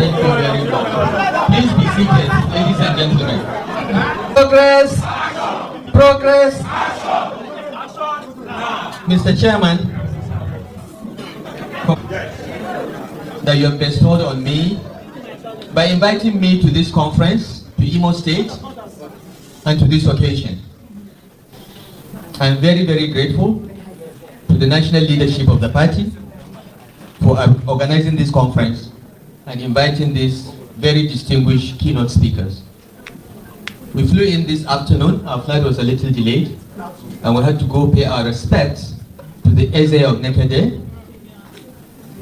Thank you very much. Please be seated, ladies and gentlemen. Progress. Progress. Mr. Chairman, that you have bestowed on me by inviting me to this conference, to IMO State, and to this occasion. I am very, very grateful to the national leadership of the party for organizing this conference and inviting these very distinguished keynote speakers. We flew in this afternoon. Our flight was a little delayed, and we had to go pay our respects to the Eze of Nekede.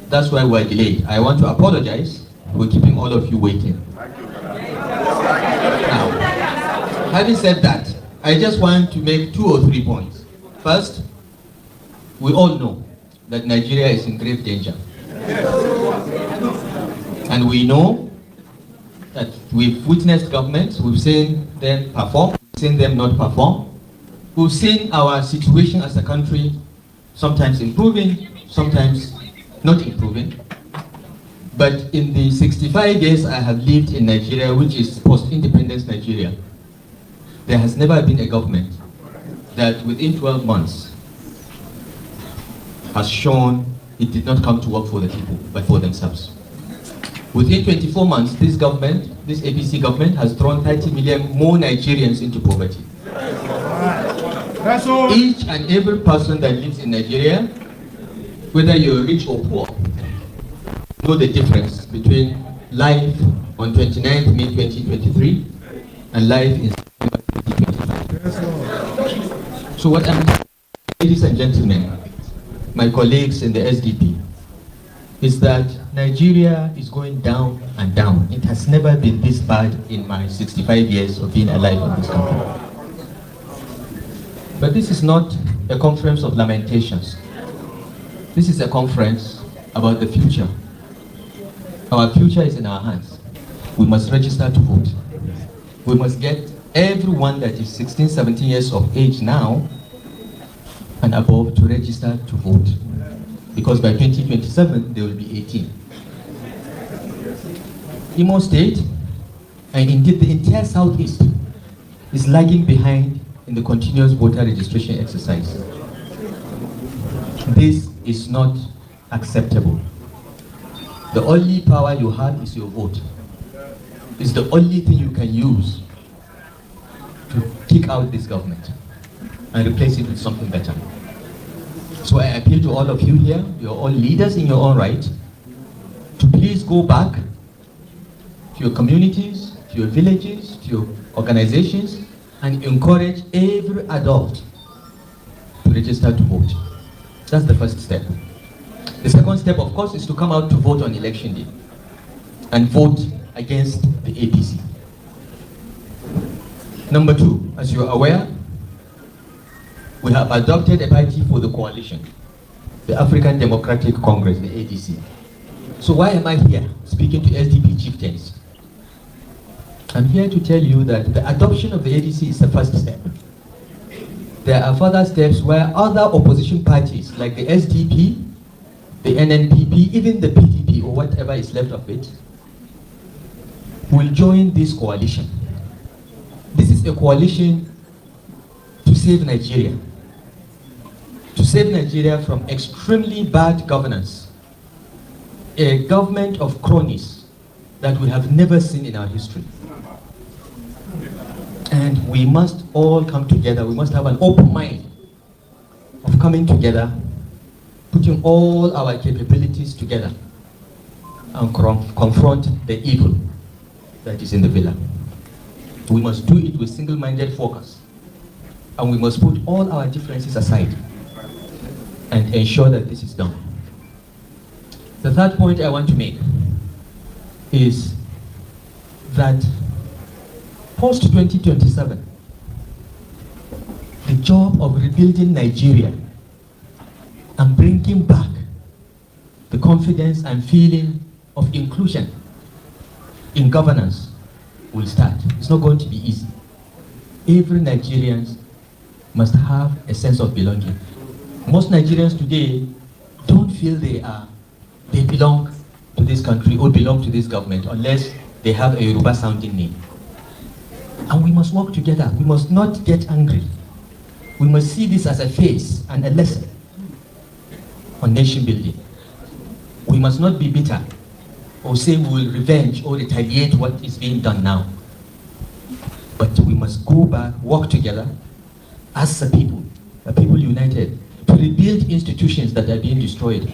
That's why we're delayed. I want to apologize for keeping all of you waiting. Now, having said that, I just want to make 2 or 3 points. First, we all know that Nigeria is in grave danger. And we know that we've witnessed governments, we've seen them perform, we've seen them not perform. We've seen our situation as a country sometimes improving, sometimes not improving. But in the 65 years I have lived in Nigeria, which is post-independence Nigeria, there has never been a government that within 12 months has shown it did not come to work for the people, but for themselves. Within 24 months, this government, this APC government, has thrown 30 million more Nigerians into poverty. Each and every person that lives in Nigeria, whether you're rich or poor, know the difference between life on 29th May 2023 and life in September 2025. So what I'm saying, ladies and gentlemen, my colleagues in the SDP, is that Nigeria is going down and down. It has never been this bad in my 65 years of being alive in this country. But this is not a conference of lamentations. This is a conference about the future. Our future is in our hands. We must register to vote. We must get everyone that is 16, 17 years of age now and above to register to vote. Because by 2027, they will be 18. IMO State, and indeed the entire Southeast, is lagging behind in the continuous voter registration exercise. This is not acceptable. The only power you have is your vote. It's the only thing you can use to kick out this government and replace it with something better. So I appeal to all of you here, you're all leaders in your own right, to please go back to your communities, to your villages, to your organizations, and encourage every adult to register to vote. That's the first step. The second step, of course, is to come out to vote on election day and vote against the APC. Number 2, as you are aware, we have adopted a party for the coalition, the African Democratic Congress, the ADC. So why am I here speaking to SDP chieftains? I'm here to tell you that the adoption of the ADC is the first step. There are further steps where other opposition parties like the SDP, the NNPP, even the PDP or whatever is left of it, will join this coalition. This is a coalition to save Nigeria. To save Nigeria from extremely bad governance. A government of cronies that we have never seen in our history. And we must all come together. We must have an open mind of coming together, putting all our capabilities together and confront the evil that is in the villa. We must do it with single-minded focus. And we must put all our differences aside and ensure that this is done. The third point I want to make is that post-2027, the job of rebuilding Nigeria and bringing back the confidence and feeling of inclusion in governance will start. It's not going to be easy. Every Nigerian must have a sense of belonging. Most Nigerians today don't feel they belong to this country or belong to this government unless they have a Yoruba sounding name. And we must work together. We must not get angry. We must see this as a phase and a lesson on nation building. We must not be bitter or say we will revenge or retaliate what is being done now. But we must go back, work together as a people united, to rebuild institutions that are being destroyed,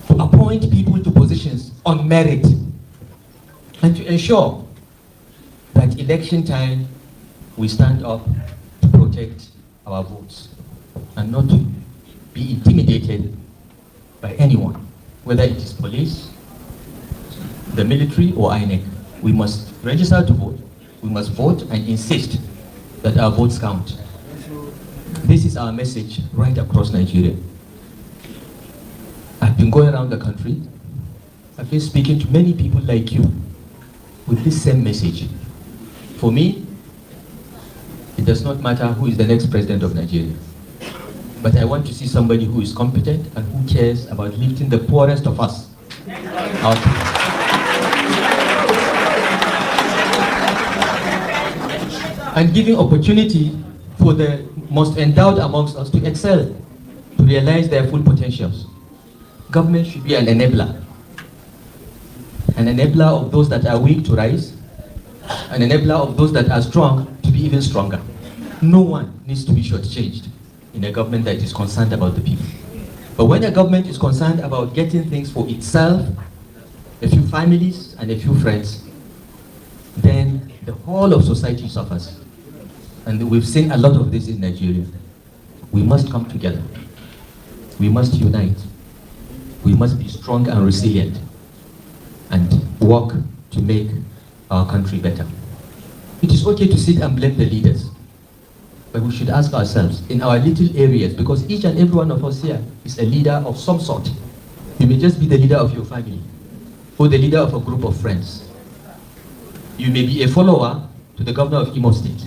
to appoint people to positions on merit, and to ensure that election time we stand up to protect our votes and not to be intimidated by anyone, whether it is police, the military, or INEC. We must register to vote, we must vote and insist that our votes count. This is our message right across Nigeria. I've been going around the country. I've been speaking to many people like you with this same message. For me, it does not matter who is the next president of Nigeria. But I want to see somebody who is competent and who cares about lifting the poorest of us out. And giving opportunity for the most endowed amongst us to excel, to realize their full potentials. Government should be an enabler of those that are weak to rise, an enabler of those that are strong to be even stronger. No one needs to be shortchanged in a government that is concerned about the people. But when a government is concerned about getting things for itself, a few families and a few friends, then the whole of society suffers. And we've seen a lot of this in Nigeria. We must come together. We must unite. We must be strong and resilient and work to make our country better. It is okay to sit and blame the leaders, but we should ask ourselves in our little areas, because each and every one of us here is a leader of some sort. You may just be the leader of your family or the leader of a group of friends. You may be a follower to the governor of IMO State,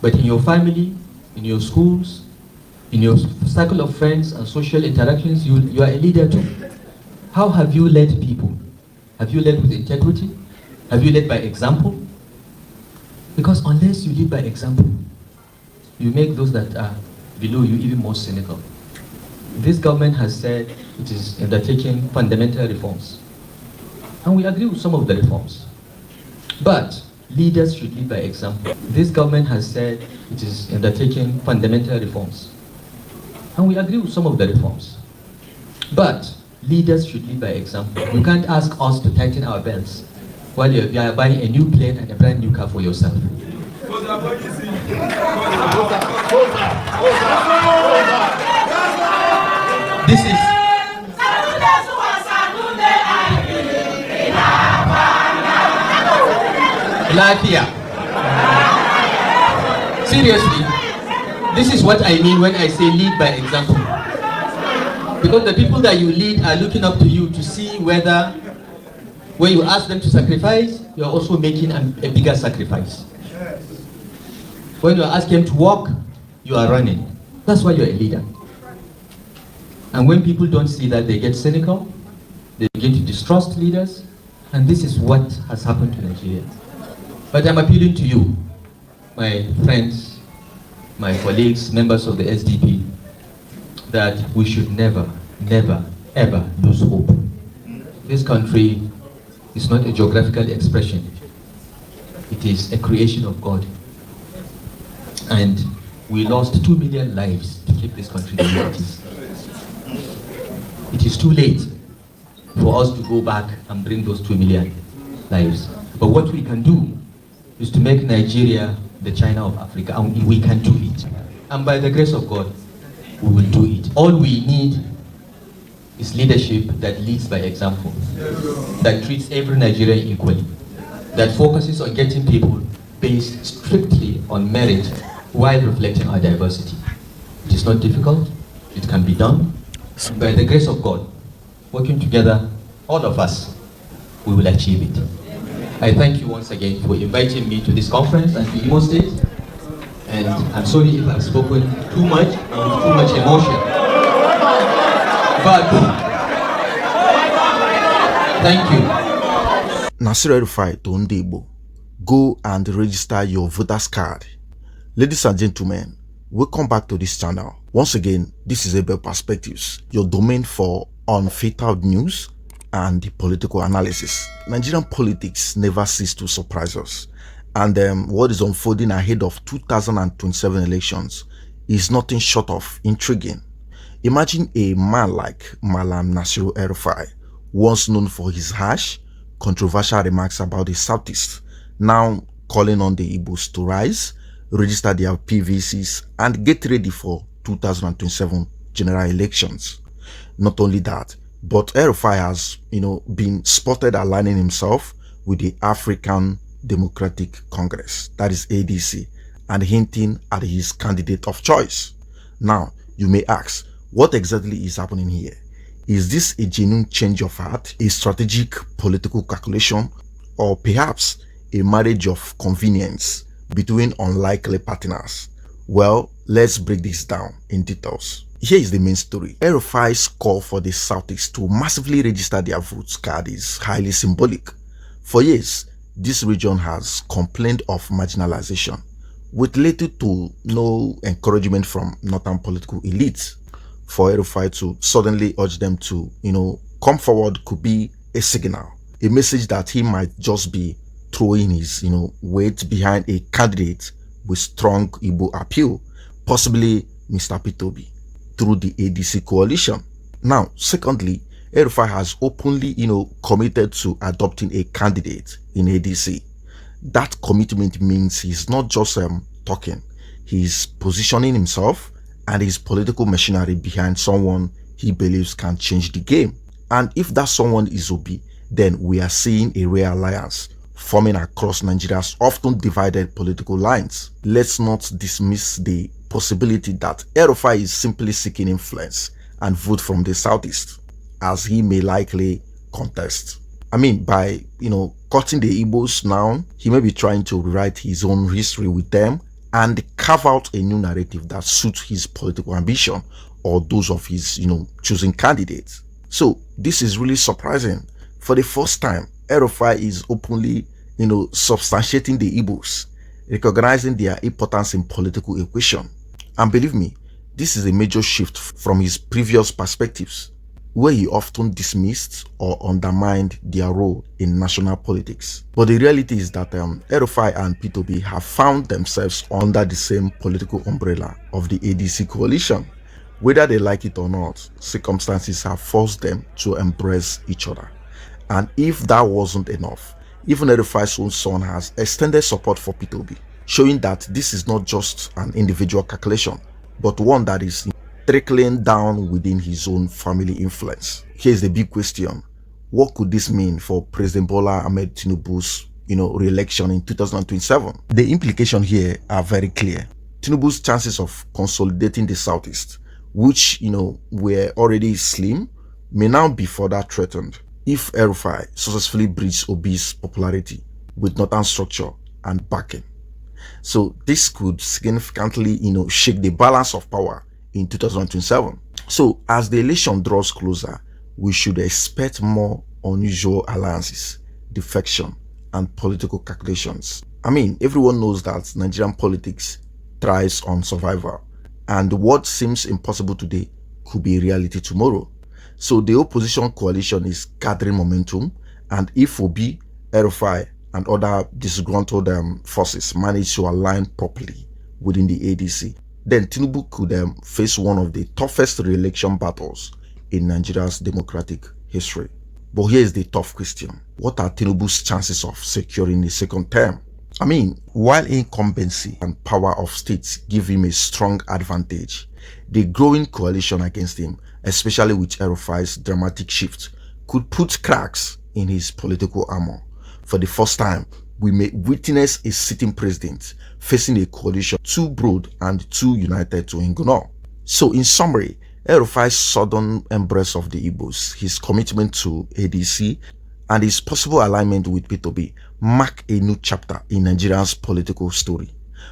but in your family, in your schools, in your circle of friends and social interactions, you are a leader too. How have you led people? Have you led with integrity? Have you led by example? Because unless you lead by example, you make those that are below you even more cynical. This government has said it is undertaking fundamental reforms. And we agree with some of the reforms. But leaders should lead by example. This government has said it is undertaking fundamental reforms. And we agree with some of the reforms. But leaders should lead by example. You can't ask us to tighten our belts while you are buying a new plane and a brand new car for yourself. This is Latvia. Seriously, this is what I mean when I say lead by example. Because the people that you lead are looking up to you to see whether, when you ask them to sacrifice, you are also making a bigger sacrifice. When you ask them to walk, you are running. That's why you're a leader. And when people don't see that, they get cynical, they begin to distrust leaders, and this is what has happened to Nigeria. But I'm appealing to you, my friends, my colleagues, members of the SDP, that we should never, never, ever lose hope. This country is not a geographical expression. It is a creation of God. And we lost 2 million lives to keep this country the way it is. It is too late for us to go back and bring those 2 million lives. But what we can do is to make Nigeria the China of Africa, and we can do it. And by the grace of God, we will do it. All we need is leadership that leads by example, that treats every Nigerian equally, that focuses on getting people based strictly on merit while reflecting our diversity. It is not difficult, it can be done. And by the grace of God, working together, all of us, we will achieve it. I thank you once again for inviting me to this conference and to IMO State. And I'm sorry if I've spoken too much and with too much emotion. But Thank you. Nasir Elrufai to Igbo, go and register your voters card. Ladies and gentlemen, welcome back to this channel. Once again, this is Igbo Perspectives, your domain for unfiltered news and the political analysis. Nigerian politics never cease to surprise us, and what is unfolding ahead of 2027 elections is nothing short of intriguing. Imagine a man like Malam Nasir Elrufai, once known for his harsh, controversial remarks about the Southeast, now calling on the Igbos to rise, register their PVCs, and get ready for 2027 general elections. Not only that, but Elrufai has, been spotted aligning himself with the African Democratic Congress, that is ADC, and hinting at his candidate of choice. Now, you may ask, what exactly is happening here? Is this a genuine change of heart, a strategic political calculation, or perhaps a marriage of convenience between unlikely partners? Well, let's break this down in details. Here is the main story. Elrufai's call for the Southeast to massively register their votes card is highly symbolic. For years, this region has complained of marginalization, with little to no encouragement from northern political elites. For Elrufai to suddenly urge them to, come forward could be a signal, a message that he might just be throwing his, weight behind a candidate with strong Igbo appeal, possibly Mr. P2B, through the ADC coalition. Now, secondly, Elrufai has openly, committed to adopting a candidate in ADC. That commitment means he's not just talking, he's positioning himself and his political machinery behind someone he believes can change the game. And if that someone is Obi, then we are seeing a rare alliance forming across Nigeria's often divided political lines. Let's not dismiss the possibility that Elrufai is simply seeking influence and vote from the Southeast, as he may likely contest. By, cutting the Igbos now, he may be trying to rewrite his own history with them and carve out a new narrative that suits his political ambition or those of his, choosing candidates. So this is really surprising. For the first time, Elrufai is openly, substantiating the Igbos, recognizing their importance in political equation. And believe me, this is a major shift from his previous perspectives, where he often dismissed or undermined their role in national politics. But the reality is that Elrufai and P2B have found themselves under the same political umbrella of the ADC coalition. Whether they like it or not, circumstances have forced them to embrace each other. And if that wasn't enough, even Elrufai's own son has extended support for P2B, showing that this is not just an individual calculation, but one that is trickling down within his own family influence. Here's the big question. What could this mean for President Bola Ahmed Tinubu's, re-election in 2027? The implications here are very clear. Tinubu's chances of consolidating the Southeast, which, were already slim, may now be further threatened if Elrufai successfully bridges Obi's popularity with northern structure and backing. So this could significantly, shake the balance of power in 2027. So as the election draws closer, we should expect more unusual alliances, defection, and political calculations. Everyone knows that Nigerian politics thrives on survival, and what seems impossible today could be a reality tomorrow. So the opposition coalition is gathering momentum, and if Obi, Elrufai, and other disgruntled forces manage to align properly within the ADC, then Tinubu could face one of the toughest re-election battles in Nigeria's democratic history. But here's the tough question. What are Tinubu's chances of securing a second term? While incumbency and power of states give him a strong advantage, the growing coalition against him, especially with Elrufai's dramatic shift, could put cracks in his political armor. For the first time, we may witness a sitting president facing a coalition too broad and too united to ignore. So in summary, Elrufai's sudden embrace of the Igbos, his commitment to ADC, and his possible alignment with P2B mark a new chapter in Nigeria's political story.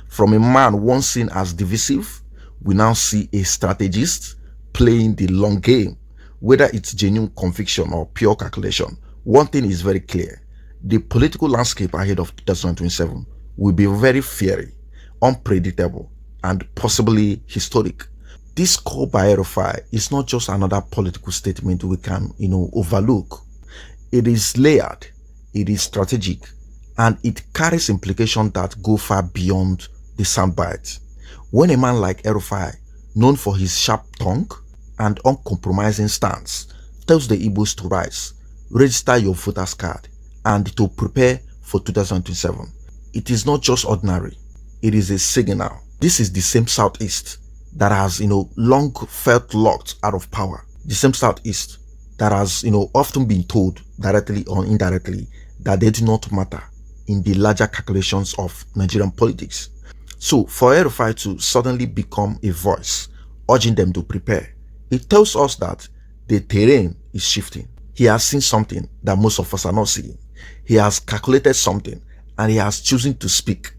From a man once seen as divisive, we now see a strategist playing the long game. Whether it's genuine conviction or pure calculation, One thing is very clear. The political landscape ahead of 2027 will be very fiery, unpredictable, and possibly historic. This call by Elrufai is not just another political statement we can, overlook. It is layered, it is strategic, and it carries implications that go far beyond the soundbite. When a man like Elrufai, known for his sharp tongue and uncompromising stance, tells the Igbos to rise, register your voter's card, and to prepare for 2027, it is not just ordinary, it is a signal. This is the same Southeast that has, long felt locked out of power. The same Southeast that has, often been told directly or indirectly that they do not matter in the larger calculations of Nigerian politics. So for Elrufai to suddenly become a voice, urging them to prepare, it tells us that the terrain is shifting. He has seen something that most of us are not seeing. He has calculated something and he has chosen to speak.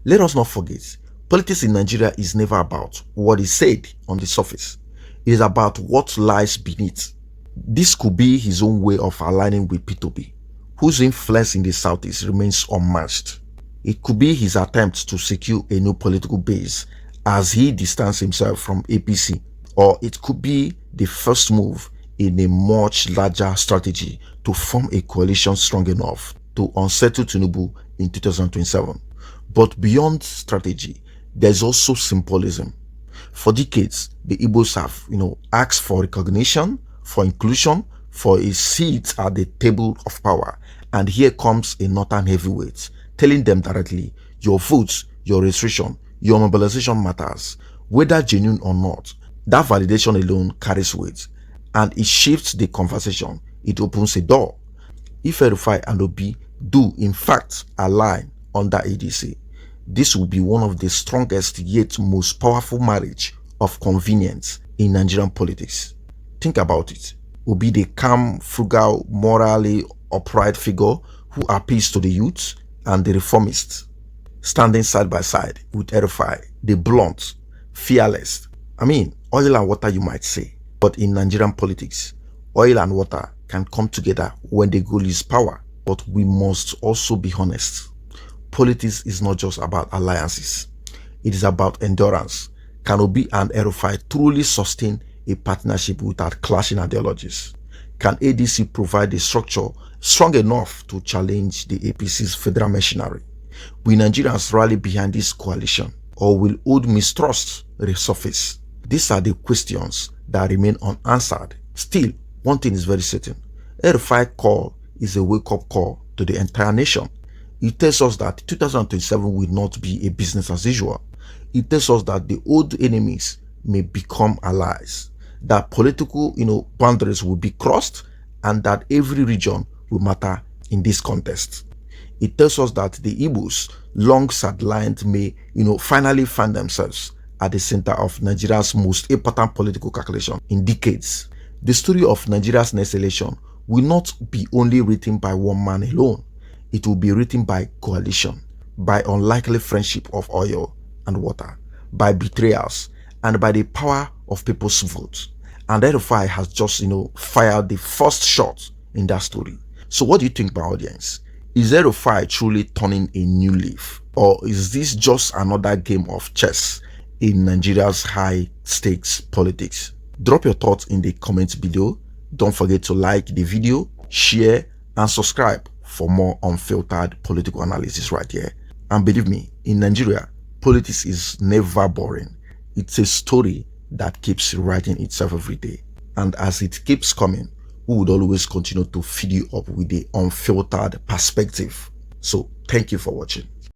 Let us not forget, politics in Nigeria is never about what is said on the surface. It is about what lies beneath. This could be his own way of aligning with P2P, whose influence in the Southeast remains unmatched. It could be his attempt to secure a new political base as he distances himself from APC, or it could be the first move in a much larger strategy to form a coalition strong enough to unsettle Tinubu in 2027. But beyond strategy, there's also symbolism. For decades, the Igbos have, asked for recognition, for inclusion, for a seat at the table of power. And here comes a northern heavyweight, telling them directly, your votes, your registration, your mobilization matters, whether genuine or not. That validation alone carries weight, and it shifts the conversation. It opens a door. If Elrufai and Obi do in fact align under ADC, this will be one of the strongest yet most powerful marriage of convenience in Nigerian politics. Think about it. Obi, the calm, frugal, morally upright figure who appeals to the youth, and the reformists, standing side by side with Elrufai, the blunt, fearless. Oil and water, you might say. But in Nigerian politics, oil and water can come together when the goal is power. But we must also be honest. Politics is not just about alliances. It is about endurance. Can Obi and Elrufai truly sustain a partnership without clashing ideologies? Can ADC provide a structure strong enough to challenge the APC's federal machinery? Will Nigerians rally behind this coalition, or will old mistrust resurface? These are the questions that remain unanswered. Still, one thing is very certain. Elrufai's call is a wake-up call to the entire nation. It tells us that 2027 will not be a business as usual. It tells us that the old enemies may become allies, that political, boundaries will be crossed, and that every region will matter in this contest. It tells us that the Igbos, long sidelined, may, finally find themselves at the center of Nigeria's most important political calculation in decades. The story of Nigeria's next election will not be only written by one man alone. It will be written by coalition, by unlikely friendship of oil and water, by betrayals, and by the power of people's votes. And Elrufai has just, fired the first shot in that story. So what do you think, my audience? Is Elrufai truly turning a new leaf? Or is this just another game of chess in Nigeria's high-stakes politics? Drop your thoughts in the comments below. Don't forget to like the video, share, and subscribe for more unfiltered political analysis right here. And believe me, in Nigeria, politics is never boring. It's a story that keeps writing itself every day. And as it keeps coming, we would always continue to feed you up with the unfiltered perspective. So thank you for watching.